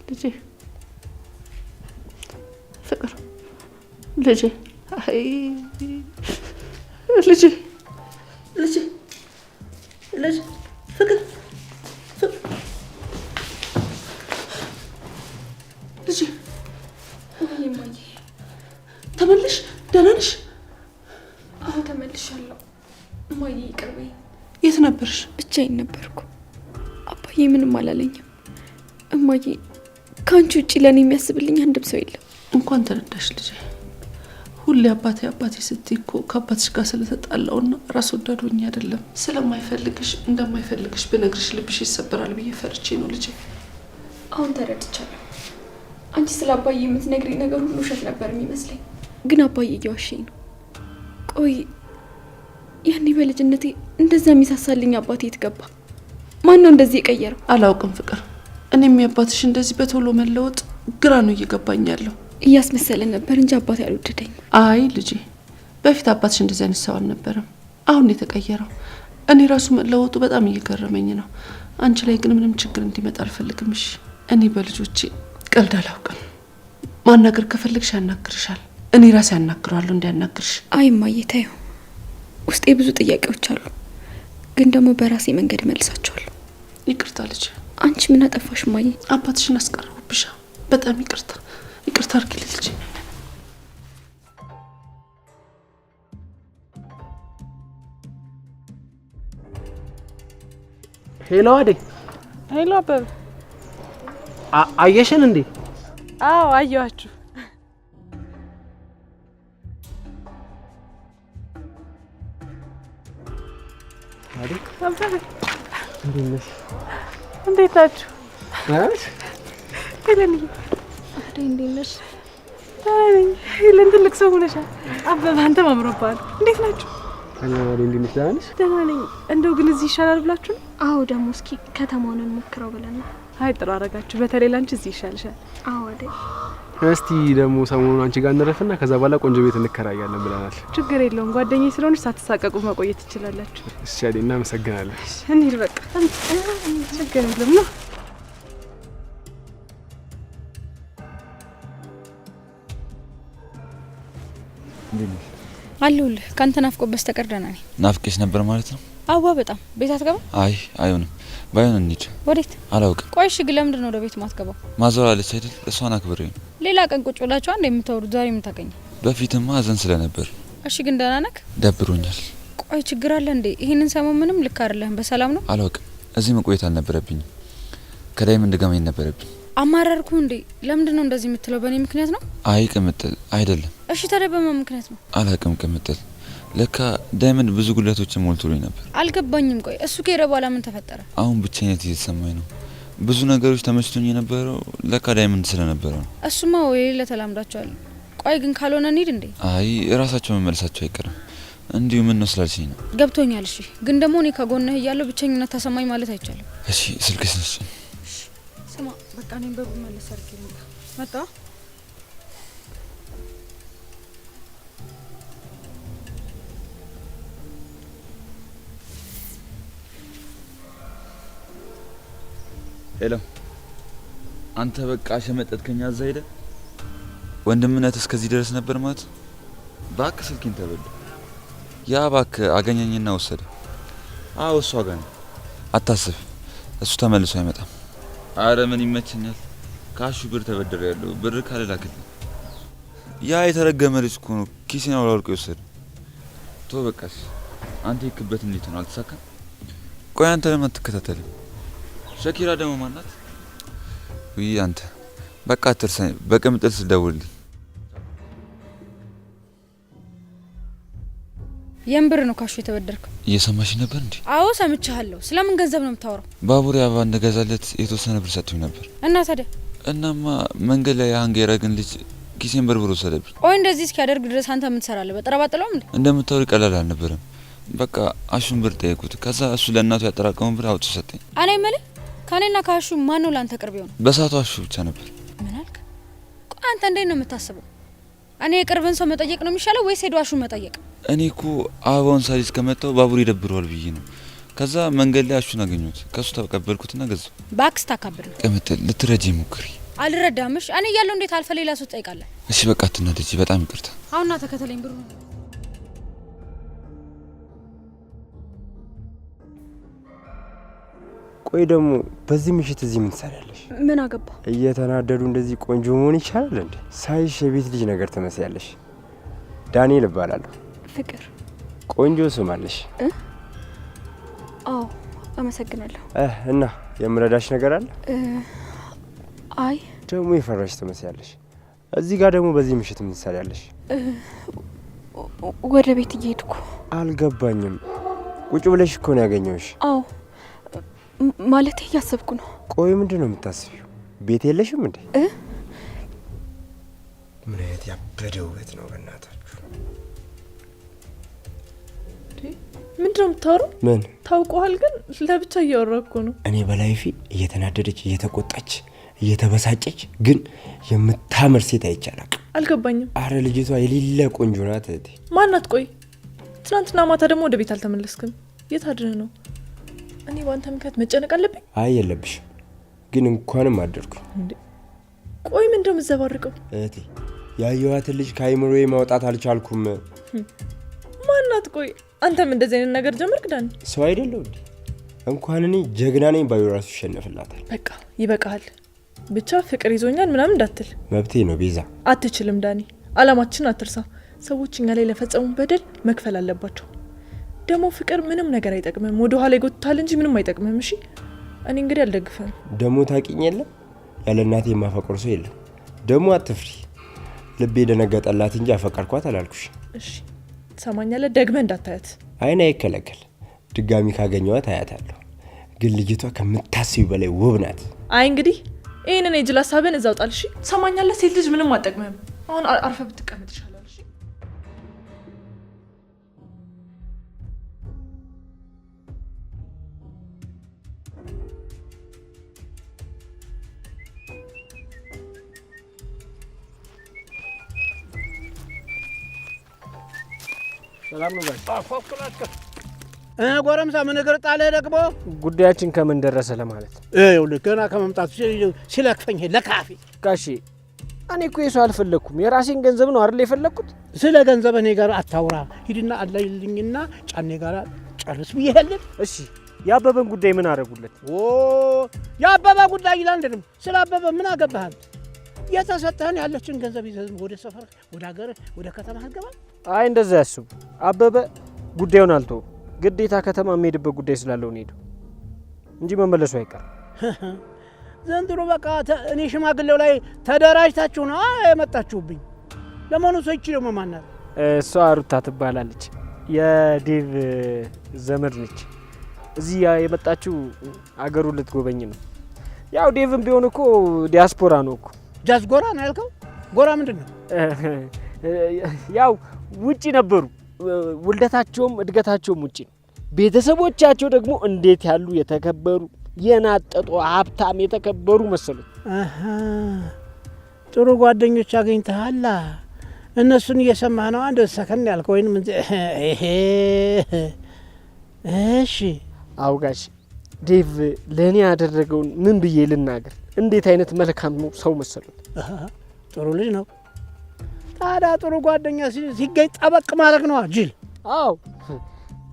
ልጄ ፍቅር፣ ልጄ፣ አይ ልጄ፣ ልጄ፣ ልጄ፣ ፍቅር፣ ልጄ፣ እማዬ ተመልሽ? ደህና ነሽ? አዎ ተመልሻለሁ። እማዬ ይቅር በይኝ። የት ነበርሽ? ብቻዬን ነበርኩ። አባዬ ምንም አላለኝም። እማዬ ከአንቺ ውጭ ለእኔ የሚያስብልኝ አንድም ሰው የለም። እንኳን ተረዳሽ ልጄ። ሁሌ አባቴ አባቴ ስትይ እኮ ከአባትሽ ጋር ስለተጣላውና ራስ ወዳድ ሆኜ አይደለም፣ ስለማይፈልግሽ እንደማይፈልግሽ ብነግርሽ ልብሽ ይሰበራል ብዬ ፈርቼ ነው ልጄ። አሁን ተረድቻለሁ። አንቺ ስለ አባዬ የምትነግሪኝ ነገር ሁሉ ውሸት ነበር የሚመስለኝ፣ ግን አባዬ እየዋሸኝ ነው። ቆይ ያኔ በልጅነቴ እንደዛ የሚሳሳልኝ አባቴ የት ገባ? ማን ነው እንደዚህ የቀየረው? አላውቅም ፍቅር። እኔም የአባትሽ እንደዚህ በቶሎ መለወጥ ግራ ነው እየገባኝ ያለው። እያስመሰለ ነበር እንጂ አባቴ አልወደደኝ። አይ ልጄ፣ በፊት አባትሽ እንደዚህ አይነት ሰው አልነበረም። አሁን የተቀየረው። እኔ ራሱ መለወጡ በጣም እየገረመኝ ነው። አንቺ ላይ ግን ምንም ችግር እንዲመጣ አልፈልግም። እሺ፣ እኔ በልጆቼ ቀልድ አላውቅም። ማናገር ከፈለግሽ ያናግርሻል። እኔ ራሴ ያናግረዋለሁ እንዲያናግርሽ። አይ እማዬ ተይው፣ ውስጤ ብዙ ጥያቄዎች አሉ፣ ግን ደግሞ በራሴ መንገድ መልሳቸዋለሁ። ይቅርታ ልጄ። አንቺ ምን አጠፋሽ እማዬ? አባትሽን አስቀረቡብሻ። በጣም ይቅርታ። ይቅርታ አድርጊልኝ ልጄ። ሄሎ አዴ። ሄሎ አበበ። አየሽን እንዴ? አዎ አየኋችሁ። አዴ አበበ እንዴት ነሽ? እንዴት ናችሁ? ማለት ሄለን አዴ እንዴት ነሽ? ሄለን ትልቅ ሰው ሆነሻል። አበበ አንተም አምሮብሃል። እንዴት ናችሁ? አና አዴ እንዴት ነሽ? ደህና ነሽ? ደህና ነኝ። እንደው ግን እዚህ ይሻላል ብላችሁ ነው? አዎ ደግሞ እስኪ ከተማውን እንሞክረው ብለን ነው። አይ ጥሩ አደረጋችሁ። በተለይ ላንቺ እዚህ ይሻልሻል። አዎ አዴ። እስቲ ደግሞ ሰሞኑን አንቺ ጋር እንረፍና ከዛ በኋላ ቆንጆ ቤት እንከራያለን ብለናል። ችግር የለውም። ጓደኛዬ ስለሆነች ሳትሳቀቁ መቆየት ትችላላችሁ። እሺ አዴ፣ እናመሰግናለን። እንሂድ በቃ። ችግር የለም ነው። አለሁልህ። ካንተ ናፍቆት በስተቀር ደህና ነኝ። ናፍቄሽ ነበር ማለት ነው? አዋ በጣም። ቤት አትገባ? አይ አይሆንም። ባይሆን እንሂድ። ወዴት? አላውቅም። ቆይ እሺ፣ ግን ለምንድን ነው ወደ ቤት ማትገባው? ማዞር አለች አይደል? እሷን አክብሬ ነው። ሌላ ቀን ቁጭ ብላችሁ አንድ የምታወሩት ዛሬ ምን ታገኘ? በፊትማ ሀዘን ስለነበር። እሺ፣ ግን ደህና ነህ? ደብሮኛል። ቆይ ችግር አለ እንዴ? ይሄንን ሰሞን ምንም ልክ አይደለህም። በሰላም ነው? አላውቅም። እዚህ መቆየት አልነበረብኝም። ከላይም እንደገመኝ ነበረብኝ። አማረርኩ እንዴ? ለምንድን ነው እንደዚህ የምትለው? በእኔ ምክንያት ነው? አይ ቅምጥል አይደለም። እሺ ታዲያ በማን ምክንያት ነው? አላውቅም ቅምጥል። ለካ ዳይመንድ ብዙ ጉድለቶችን ሞልቶልኝ ነበር። አልገባኝም። ቆይ እሱ ከሄደ በኋላ ምን ተፈጠረ? አሁን ብቻዬነት እየተሰማኝ ነው። ብዙ ነገሮች ተመችቶኝ የነበረው ለካ ዳይመንድ ስለነበረ ነው። እሱማ ወይ ለተላምዳቸዋል። ቆይ ግን ካልሆነ እንሂድ እንዴ? አይ ራሳቸው መመለሳቸው አይቀርም። እንዲሁ ምን ነው ስላልሽኝ ነው። ገብቶኛል። እሺ ግን ደግሞ እኔ ከጎንህ እያለሁ ብቸኝነት ተሰማኝ ማለት አይቻልም። እሺ ስልክሽ ነሽ? ስማ በቃ እኔም በመለስ አድርጌ መጣ። ሄሎ አንተ በቃ ሸመጠጥከኝ። አዛ ሄደ ወንድምነት እስከዚህ ድረስ ነበር ማለት ባክ። ስልኬን ተበል ያ ባክ አገኘኝና ወሰደ። አዎ እሱ አገኘ። አታስብ እሱ ተመልሶ አይመጣም። አረ ምን ይመቸኛል። ካሹ ብር ተበደረ ያለው ብር ካለላከልኝ ያ የተረገመ ልጅ እኮ ነው ኪሴን አውላልቆ ይወሰደ። ቶ በቃሽ። አንተ ይክበት እንዴት ነው አልተሳካም? ቆይ አንተ ለምን አትከታተልም? ሸኪራ ደግሞ ማናት? ውይ አንተ በቃ አትርሳኝ። በቅምጥል ስደውልልኝ። የምብር ነው ካሹ የተበደርከው? እየሰማሽ ነበር እንዴ? አዎ ሰምቻለሁ። ስለምን ገንዘብ ነው የምታወራው? ባቡሬ አበባ እንደገዛለት የተወሰነ ብር ሰጥቶኝ ነበር። እና ታዲያ? እናማ መንገድ ላይ አንገ የረግን ልጅ ኪሴን በርብሮ ወሰደብኝ። ቆይ እንደዚህ እስኪያደርግ ድረስ አንተ ምን ትሰራለህ? በጠረባጥለው እንዴ? እንደምታወሪ ቀላል አልነበረም። በቃ አሹን ብር ጠየቁት። ከዛ እሱ ለእናቱ ያጠራቀመው ብር አውጥቶ ሰጠኝ። እኔ የምልህ ከኔና ካሹ ማን ነው ላንተ ቅርብ የሆነ? በሳቱ አሹ ብቻ ነበር። ምን አልክ? ቆይ አንተ እንዴት ነው የምታስበው? እኔ የቅርብን ሰው መጠየቅ ነው የሚሻለው ወይስ ሄዶ አሹን መጠየቅ? እኔ እኮ አበባውን ሳሊዝ ከመጣው ባቡር ይደብረዋል ብዬ ነው። ከዛ መንገድ ላይ አሹን አገኘሁት። ከሱ ተቀበልኩትና ገዛው። ባክስ ታካብድ ነው። ቅምጥል ልትረጂ ሞክሪ። አልረዳምሽ። እኔ እያለሁ እንዴት አልፈ ሌላ ሰው ትጠይቃለህ? እሺ በቃ አትናደጂ። በጣም ይቅርታ። አሁንና ተከተለኝ ብሩ። ቆይ ደግሞ በዚህ ምሽት እዚህ ምን ትሰሪያለሽ? ምን አገባ? እየተናደዱ እንደዚህ ቆንጆ መሆን ይቻላል እንዴ? ሳይሽ የቤት ልጅ ነገር ትመስያለሽ። ዳንኤል እባላለሁ። ፍቅር ቆንጆ ስም አለሽ። አዎ አመሰግናለሁ። እና የምረዳሽ ነገር አለ? አይ ደግሞ የፈራሽ ትመስያለሽ። እዚህ ጋር ደግሞ በዚህ ምሽት ምን ትሰሪያለሽ? ወደ ቤት እየሄድኩ። አልገባኝም። ቁጭ ብለሽ እኮ ነው ያገኘሁሽ። አዎ ማለት እያሰብኩ ነው። ቆይ ምንድን ነው የምታስቢው? ቤት የለሽም እንዴ? ምን አይነት ያበደ ውበት ነው በእናታችሁ! ምንድን ነው የምታወራው? ምን ታውቀዋል? ግን ለብቻ እያወራህ እኮ ነው። እኔ በላይፊ እየተናደደች እየተቆጣች እየተበሳጨች ግን የምታምር ሴት አይቻላል። አልገባኝም። አረ ልጅቷ የሌለ ቆንጆ ናት እህቴ። ማናት? ቆይ ትናንትና ማታ ደግሞ ወደ ቤት አልተመለስክም። የት አድረህ ነው? እኔ በአንተ ምክንያት መጨነቅ አለብኝ? አይ የለብሽም፣ ግን እንኳንም አደርኩኝ። ቆይ ምንድን ነው የምትዘባርቀው? እህቴ ያየኋትን ልጅ ከአይምሮዬ ማውጣት አልቻልኩም። ማናት? ቆይ አንተም እንደዚህ አይነት ነገር ጀመርክ? ዳኒ ሰው አይደለሁ እንዴ? እንኳን እኔ ጀግና ነኝ ባዩ ራሱ ይሸነፍላታል። በቃ ይበቃሃል። ብቻ ፍቅር ይዞኛል ምናምን እንዳትል። መብቴ ነው ቤዛ። አትችልም ዳኒ። አላማችን አትርሳ። ሰዎች እኛ ላይ ለፈጸሙ በደል መክፈል አለባቸው። ደግሞ ፍቅር ምንም ነገር አይጠቅምም። ወደ ኋላ ይጎትታል እንጂ ምንም አይጠቅምም። እሺ እኔ እንግዲህ አልደግፈም። ደግሞ ታውቂኝ የለም ያለ እናቴ የማፈቅር ሰው የለም። ደግሞ አትፍሪ። ልቤ ደነገጠላት እንጂ አፈቀርኳት አላልኩሽ? እሺ ትሰማኛለህ? ደግመህ እንዳታያት። አይን አይከለከል። ድጋሚ ካገኘዋት አያታለሁ። ግን ልጅቷ ከምታስቢው በላይ ውብ ናት። አይ እንግዲህ ይሄንን የጅል ሀሳብን እዛው ጣል። እሺ ትሰማኛለህ? ሴት ልጅ ምንም አጠቅምም። አሁን አርፈ ብትቀመጥ ይሻላል። እሺ ሰላም ነው ጋር ጎረምሳ ምን እግር ጣለህ ደግሞ? ጉዳያችን ከምን ደረሰ ለማለት ይኸውልህ ገና ከመምጣቱ ሲለክፈኝ ለካፌ ጋሼ፣ እኔ እኮ የሰው አልፈለኩም፣ የራሴን ገንዘብ ነው አይደል የፈለኩት። ስለ ገንዘብ እኔ ጋር አታውራ። ሂድና አላይልኝና ጫኔ ጋር ጨርስ ብዬሃለሁ። እሺ የአበበን ጉዳይ ምን አደረጉለት? የአበበ ጉዳይ ይላል እንዴ? ስለ አበበ ምን አገባህ? የተሰጠህን ያለችን ገንዘብ ይዘህ ወደ ሰፈር፣ ወደ ሀገር፣ ወደ ከተማ አትገባ? አይ እንደዛ ያስቡ። አበበ ጉዳዩን አልተው፣ ግዴታ ከተማ የሚሄድበት ጉዳይ ስላለው ነው ሄደው እንጂ መመለሱ አይቀርም። ዘንድሮ በቃ እኔ ሽማግሌው ላይ ተደራጅታችሁ ነው የመጣችሁብኝ። ለመሆኑ ሰው ይቺ ደግሞ ማናት? እሷ ሩታ ትባላለች። የዴቭ ዘመድ ነች። እዚህ የመጣችው አገሩን ልትጎበኝ ነው። ያው ዴቭም ቢሆን እኮ ዲያስፖራ ነው እኮ። ዲያስፖራ ነው ያልከው? ጎራ ምንድን ነው? ያው ውጪ ነበሩ። ውልደታቸውም እድገታቸውም ውጪ ነው። ቤተሰቦቻቸው ደግሞ እንዴት ያሉ የተከበሩ የናጠጡ ሀብታም የተከበሩ መሰሉት። ጥሩ ጓደኞች አገኝተሃል። እነሱን እየሰማህ ነው አንድ ሰከን ያልከው ወይም ይሄ? እሺ አውጋሽ ዴቭ ለእኔ ያደረገውን ምን ብዬ ልናገር? እንዴት አይነት መልካም ሰው መሰሉት። ጥሩ ልጅ ነው። ታዲያ ጥሩ ጓደኛ ሲገኝ ጠበቅ ማድረግ ነው ጅል። አዎ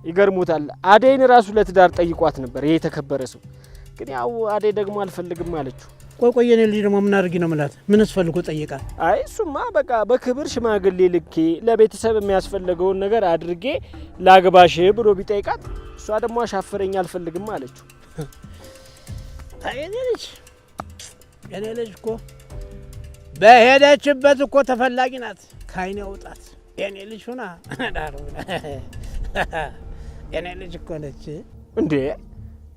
ይገርሙታል። አደይን ራሱ ለትዳር ጠይቋት ነበር ይሄ የተከበረ ሰው። ግን ያው አደይ ደግሞ አልፈልግም አለችው። ቆይ የኔ ልጅ ደግሞ ምን አድርጊ ነው ምላት? ምን አስፈልጎ ጠይቃል? አይ እሱማ በቃ በክብር ሽማግሌ ልኬ ለቤተሰብ የሚያስፈልገውን ነገር አድርጌ ላግባሽ ብሎ ቢጠይቃት እሷ ደግሞ አሻፈረኝ አልፈልግም አለችው። የኔ ልጅ እኮ በሄደችበት እኮ ተፈላጊ ናት። ካይኔ ውጣት የኔ ልጅ ሆና ዳሩ የኔ ልጅ እኮ ነች እንዴ!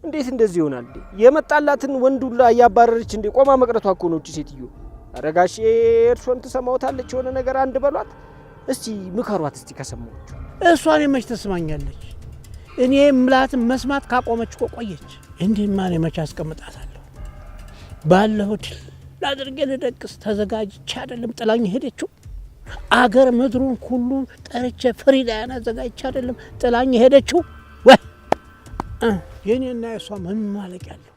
እንዴት እንደዚህ ይሆናል? የመጣላትን ወንዱላ እያባረረች እንዴ ቆማ መቅረቷ እኮ ነው እቺ ሴትዮ። አረጋሽ እርሶን ትሰማውታለች። የሆነ ነገር አንድ በሏት እስቲ ምከሯት እስቲ ከሰማች። እሷን መች ተስማኛለች? እኔ ምላትን መስማት ካቆመች እኮ ቆየች። እንዴ ማን መች አስቀምጣታለሁ? ባለሁት ላድርጌ ልደቅስ ተዘጋጅቼ አይደለም ጥላኝ ሄደችው። አገር ምድሩን ሁሉ ጠርቼ ፍሪዳያን አዘጋጅቼ አይደለም ጥላኝ ሄደችው። ወይ የኔና የሷ ምን ማለቅ ያለው?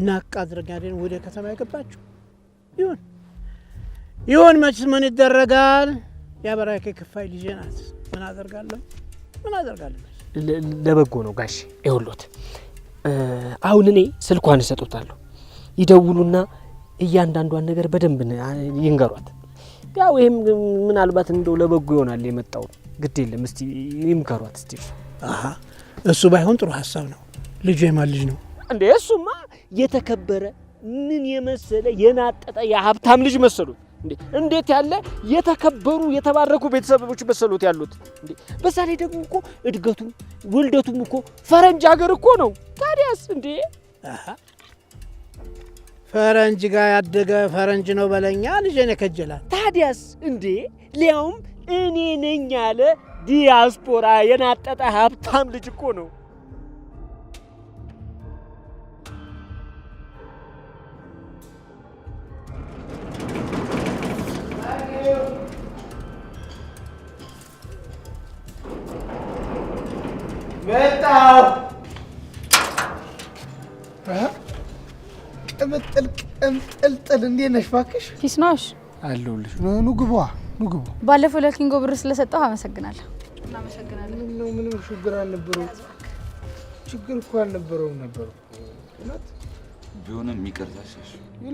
ናቃ አድርጋ አይደል ወደ ከተማ የገባችው? ይሁን መችስ ምን ይደረጋል? ያበራከ ክፋይ ልጄ ናት። ምን አደርጋለሁ? ለበጎ ነው ጋሽ። ይኸውልዎት አሁን እኔ ስልኳን እሰጡታለሁ። ይደውሉና እያንዳንዷን ነገር በደንብ ይንገሯት። ያው ይሄም ምናልባት እንደው ለበጎ ይሆናል የመጣው። ግድ የለም እስቲ ይምከሯት እስቲ። እሱ ባይሆን ጥሩ ሀሳብ ነው። ልጁ የማን ልጅ ነው እንዴ? እሱማ የተከበረ ምን የመሰለ የናጠጠ የሀብታም ልጅ መሰሉት እንዴ! እንዴት ያለ የተከበሩ የተባረኩ ቤተሰቦች መሰሉት ያሉት እንዴ! በዛ ላይ ደግሞ እኮ እድገቱም ውልደቱም እኮ ፈረንጅ ሀገር እኮ ነው። ታዲያስ እንዴ ፈረንጅ ጋር ያደገ ፈረንጅ ነው በለኛ ልጄን ከጀላል። ታዲያስ እንዴ ሊያውም እኔ ነኝ ያለ ዲያስፖራ የናጠጠ ሀብታም ልጅ እኮ ነው። መጣው ቅምጥልጥል እንዴት ነሽ? እባክሽ ፊስ ነሽ? አለሁልሽ። ኑ ግቡ። ባለፈው ለኪንጎ ብር ስለሰጠው አመሰግናለሁ። እናመሰግናለን። ምንም ችግር አልነበረውም። ችግር እኮ አልነበረውም ነበር እውነት ቢሆንም ይቅርታሽ።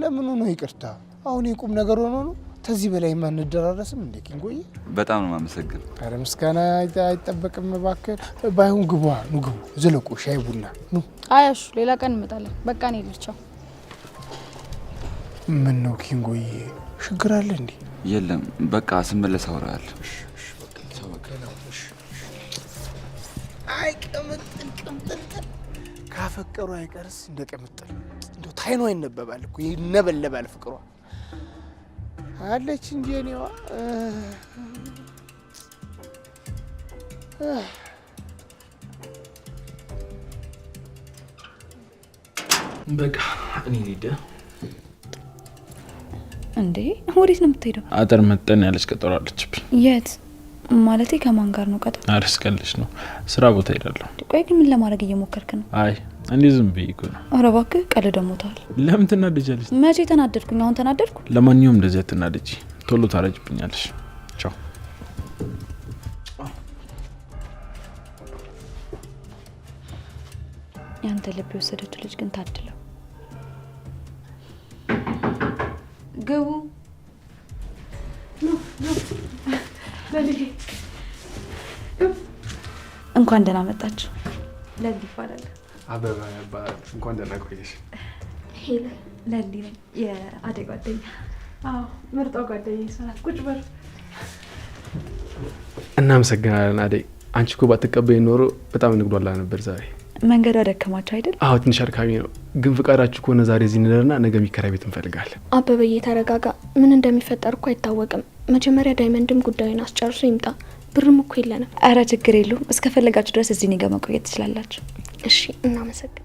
ለምኑ ነው ይቅርታ? አሁን የቁም ነገር ሆኖ ነው። ከዚህ በላይ ማንደራረስም እንዴ ኪንጎዬ? በጣም ነው የማመሰግን። ኧረ ምስጋና አይጠበቅም እባክህ። ባይሆን ግቡ። ኑ ግቡ። ዝለቁ ሻይ ቡና ኑ። አያሹ ሌላ ቀን እንመጣለን። በቃ እኔ ልቻው። ምን ነው ኪንጎዬ ችግር አለ እንዴ? የለም በቃ ስመለስ አወራለሁ። አይ ቅምጥል ካፈቀሩ አይቀርስ እንደ ቅምጥል እንደው ታይኗ ይነበባል እኮ ይነበለባል ፍቅሯ አለች እንጂ እኔዋ በቃ እኔ ልሂድ። እንዴ ወዴት ነው የምትሄደው? አጠር መጠን ያለች ቀጠሮ አለችብኝ። የት ማለቴ? ከማን ጋር ነው ቀጠሮ? አርስቀልሽ ነው ስራ ቦታ ሄዳለሁ። ቆይ ግን ምን ለማድረግ እየሞከርክ ነው? አይ እንዴ ዝም ብዬ እኮ ነው። ኧረ እባክህ ቀልድ ሞታል። ለምን ትናደጃለሽ? መቼ ተናደድኩኝ? አሁን ተናደድኩ? ለማንኛውም እንደዚህ አትናደጂ፣ ቶሎ ታረጅብኛለሽ። ቻው። ያንተ ልብ የወሰደችው ልጅ ግን ታድለው። ግቡ። እንኳን ደህና መጣችሁ። ለሊ ይባላል። አበባ ይባላል። እንኳን ደህና ቆየሽ። ለሊ ነኝ፣ የአደይ ጓደኛ። አዎ ምርጧ ጓደኛ ይሰራል። ቁጭ በል። እናመሰግናለን አደይ። አንቺ እኮ ባትቀበይ ኖሮ በጣም እንግዷላ ነበር ዛሬ። መንገዱ አደከማችሁ አይደል? አዎ ትንሽ አድካሚ ነው፣ ግን ፍቃዳችሁ ከሆነ ዛሬ እዚህ እንደርና ነገ የሚከራይ ቤት እንፈልጋለን። አበበዬ ተረጋጋ። ምን እንደሚፈጠር እኮ አይታወቅም። መጀመሪያ ዳይመንድም ጉዳዩን አስጨርሶ ይምጣ። ብርም እኮ የለንም። አረ ችግር የለውም። እስከፈለጋችሁ ድረስ እዚህ እኔ ጋር መቆየት ትችላላችሁ። እሺ፣ እናመሰግናለን።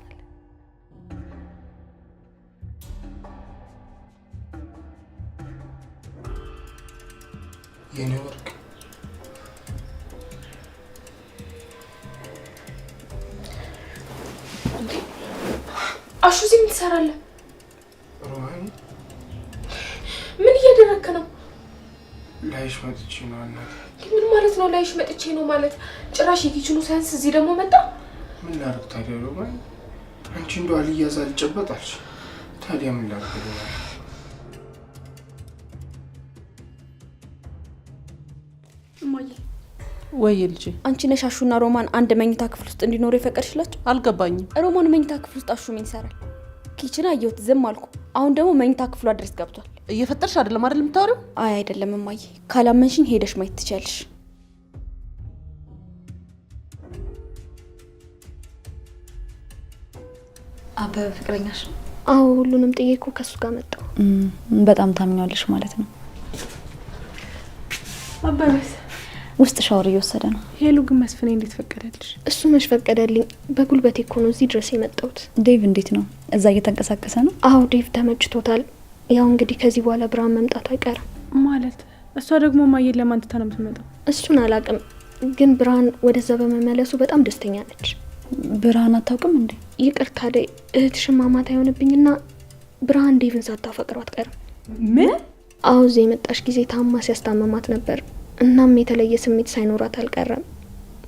የኔ ወርቅ አሹ፣ እዚህ ምን ትሰራለህ? ሮማን ምን እያደረክ ነው? ላይሽ መጥቼ ነው እናት። ምን ማለት ነው ላይሽ መጥቼ ነው ማለት? ጭራሽ የኪችኑ ሳያንስ እዚህ ደግሞ መጣ። ምን ላድርግ ታዲያ ሮማን? አንቺ እንደው አልያዝ አልጨበጣልሽ። ታዲያ ምን ላድርግ ሮማን? እማዬ ወይ ልጄ፣ አንቺ ነሽ አሹና ሮማን አንድ መኝታ ክፍል ውስጥ እንዲኖሩ የፈቀድሽላቸው? አልገባኝም። ሮማን መኝታ ክፍል ውስጥ አሹ ምን ይሰራል? ኪችን አየሁት፣ ዝም አልኩ። አሁን ደግሞ መኝታ ክፍሏ ድረስ ገብቷል። እየፈጠርሽ አይደለም አይደል የምታወሪው? አይ አይደለም እማዬ፣ ካላመንሽኝ ሄደሽ ማየት ትችያለሽ። አበበ ፍቅረኛሽ? አዎ፣ ሁሉንም ጥዬ እኮ ከሱ ጋር መጣሁ። በጣም ታምኛለሽ ማለት ነው። አበበስ ውስጥ ሻወር እየወሰደ ነው። ሄሉ ግን መስፍኔ እንዴት ፈቀደልሽ? እሱ መች ፈቀደልኝ? በጉልበቴ እኮ ነው እዚህ ድረስ የመጣሁት። ዴቭ እንዴት ነው? እዛ እየተንቀሳቀሰ ነው? አዎ ዴቭ ተመችቶታል። ያው እንግዲህ ከዚህ በኋላ ብርሃን መምጣቱ አይቀርም። ማለት እሷ ደግሞ ማየት ለማን ትታ ነው የምትመጣው? እሱን አላውቅም፣ ግን ብርሃን ወደዛ በመመለሱ በጣም ደስተኛ ነች። ብርሃን አታውቅም እንዴ? ይቅርታ ላይ እህትሽን ማማት አይሆንብኝና ብርሃን ዴቭን ሳታፈቅረው አትቀርም። ምን? አዎ እዚህ የመጣሽ ጊዜ ታማ ሲያስታመማት ነበር። እናም የተለየ ስሜት ሳይኖራት አልቀረም።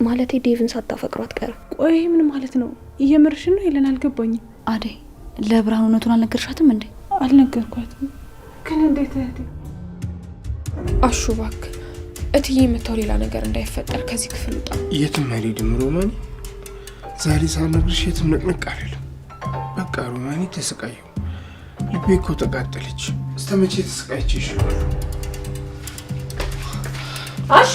ማለቴ ዴቭን ሳታፈቅረው አትቀርም። ቆይ ምን ማለት ነው? እየምርሽ ነው? ሄለን አልገባኝም። አዴ ለብርሃን እውነቱን አልነገርሻትም እንዴ? አልነገርኳትም። ግን እንዴት እህቴ? አሹ እባክህ እትዬ የምታው ሌላ ነገር እንዳይፈጠር ከዚህ ክፍል ውጣ። የትም አልሄድም ሮማኒ። ዛሬ ሳልነግርሽ የትም ንቅንቅ አልልም። በቃ ሮማኒ ተሰቃየሁ። ልቤ እኮ ተቃጠለች። እስከ መቼ ተሰቃይቼ ይሽላል? አሹ